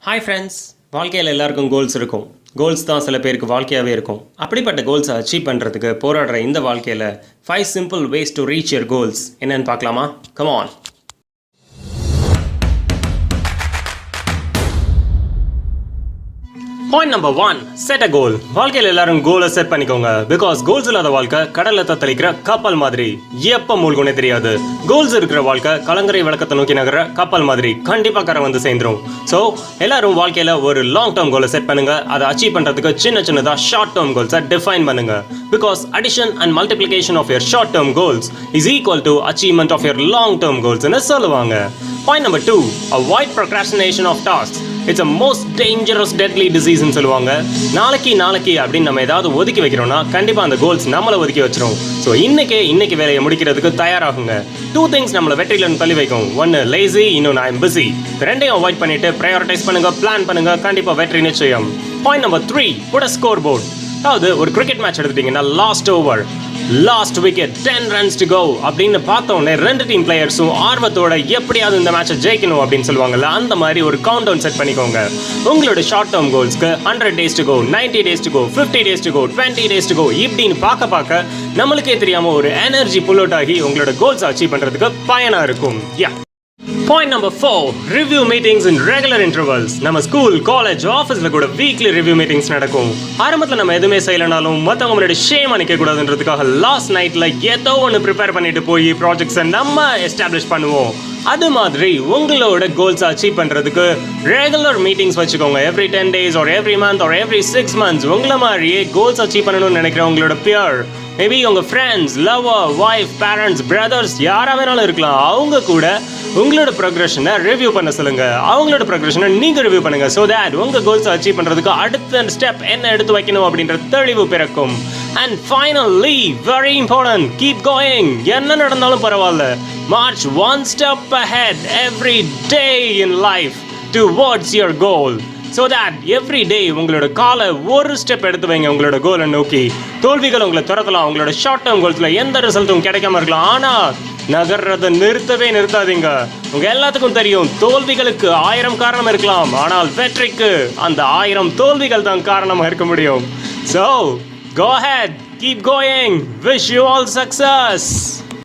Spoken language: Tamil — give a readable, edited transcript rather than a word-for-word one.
ஹாய் ஃப்ரெண்ட்ஸ், வாழ்க்கையில் எல்லாருக்கும் கோல்ஸ் இருக்கும். கோல்ஸ் தான் சில பேருக்கு வாழ்க்கையாகவே இருக்கும். அப்படிப்பட்ட கோல்ஸை அச்சீவ் பண்ணுறதுக்கு போராடுற இந்த வாழ்க்கையில் 5 simple ways to reach your goals என்னன்னு பார்க்கலாமா? Come on. Point number 1, set a goal. வாழ்க்கையில் எல்லாரும் கோலை செட் பண்ணிக்கோங்க. பிகாஸ் கோல்ஸ் இல்லாத வாழ்க்கை கடல்ல தத்தளிக்கிற கப்பல் மாதிரி, எப்போ மூழ்குனே தெரியாது. கோல்ஸ் இருக்கிற வாழ்க்கை கலங்கரை விளக்கத்தை நோக்கி நகர கப்பல் மாதிரி, கண்டிப்பாக கரை வந்து சேர்ந்துரும். ஸோ எல்லாரும் வாழ்க்கையில் ஒரு லாங் டேர்ம் கோலை செட் பண்ணுங்க. அதை அச்சீவ் பண்ணுறதுக்கு சின்னதாக ஷார்ட் டேர்ம் கோல்ஸை டிஃபைன் பண்ணுங்க. Because addition and multiplication of your short term goals is equal to achievement of your long term கோல்ஸ்னு சொல்லுவாங்க. Point number 2, avoid procrastination of tasks. It's a most dangerous deadly டிசீஸ்ன்னு சொல்லுவாங்க. நாளைக்கு அப்படின்னு நம்ம ஏதாவது ஒதுக்கி வைக்கிறோம்னா கண்டிப்பாக அந்த கோல்ஸ் நம்மளை ஒதுக்கி வச்சிரும். ஸோ இன்னைக்கு வேலையை முடிக்கிறதுக்கு தயாராகுங்க. 2 things நம்மளை வெற்றியில தள்ளி வைக்கும். 1 லேசி, இன்னொன்று ஐ எம் பிஸி. ரெண்டையும் அவாய்ட் பண்ணிட்டு ப்ரையாரிட்டைஸ் பண்ணுங்க, பிளான் பண்ணுங்க, கண்டிப்பாக வெற்றி நிச்சயம். Point number 3, put a scoreboard. அதாவது ஒரு கிரிக்கெட் மேட்ச் எடுத்துட்டீங்கன்னா last over, last wicket, 10 runs to go அப்படின்னு பார்த்தோன்னே 2 டீம் பிளேயர்ஸும் ஆர்வத்தோட எப்படியாவது இந்த மேட்சை ஜெயிக்கணும் அப்படின்னு சொல்லுவாங்கல்ல, அந்த மாதிரி ஒரு கவுண்ட் டவுன் செட் பண்ணிக்கோங்க. உங்களோட short term கோல்ஸ்க்கு 100 days to go, 90 days to go, 50 days to go, 20 days to go இப்படின்னு பார்க்க நம்மளுக்கே தெரியாம ஒரு எனர்ஜி புல் அவுட் ஆகி உங்களோட கோல்ஸ் அச்சீவ் பண்றதுக்கு பயனா இருக்கும். பாயிண்ட் நம்பர் 4, ரிவ்யூ மீட்டிங்ஸ் இன் ரெகுலர் இன்டர்வல்ஸ். நம்ம ஸ்கூல், காலேஜ், ஆஃபீஸில் கூட வீக்லி ரிவ்யூ மீட்டிங்ஸ் நடக்கும். ஆரம்பத்தில் நம்ம எதுவுமே செய்யலனாலும் மற்றவங்க முன்னாடி ஷேம் அணிக்க கூடாதுன்றதுக்காக லாஸ்ட் நைட்டில் ஏதோ ஒன்று ப்ரிப்பேர் பண்ணிட்டு போய் ப்ராஜெக்ட்ஸை நம்ம எஸ்டாப்ளிஷ் பண்ணுவோம். அது மாதிரி உங்களோட கோல்ஸ் அச்சீவ் பண்ணுறதுக்கு ரெகுலர் மீட்டிங்ஸ் வச்சுக்கோங்க. Every 10 days or every month or every 6 months உங்களை மாதிரியே கோல்ஸ் அச்சீவ் பண்ணணும்னு நினைக்கிற உங்களோட பியர், மேபி உங்கள் friends, lover, wife, parents, brothers யாராக வேணாலும் இருக்கலாம், அவங்க கூட உங்களோட ப்ரோக்ரஷனை ரிவ்யூ பண்ண சொல்லுங்க. அவங்களோட ப்ரோக்ரஷனை நீங்கள் ரிவ்யூ பண்ணுங்க. ஸோ தேட் உங்கள் கோல்ஸை அச்சீவ் பண்ணுறதுக்கு அடுத்த ஸ்டெப் என்ன எடுத்து வைக்கணும் அப்படின்ற தெளிவு பிறக்கும். And finally, very important, keep going. என்ன நடந்தாலும் பரவாயில்ல, March 1 step ahead every day in life towards your goal. So that every day உங்களோட காலை ஒரு ஸ்டெப் எடுத்து வைங்க உங்களோட கோலை நோக்கி. தோல்விகள் உங்களை துரத்தலாம், உங்களோட ஷார்ட் டேர்ம் கோல்ஸில் எந்த ரிசல்ட்டும் கிடைக்காம இருக்கலாம். ஆனால் நகர்றதை நிறுத்தாதீங்க. உங்க எல்லாத்துக்கும் தெரியும், தோல்விகளுக்கு 1000 காரணம் இருக்கலாம், ஆனால் வெற்றிக்கு அந்த 1000 தோல்விகள் தான் காரணமாக இருக்க முடியும். So go ahead, keep going, wish you all success.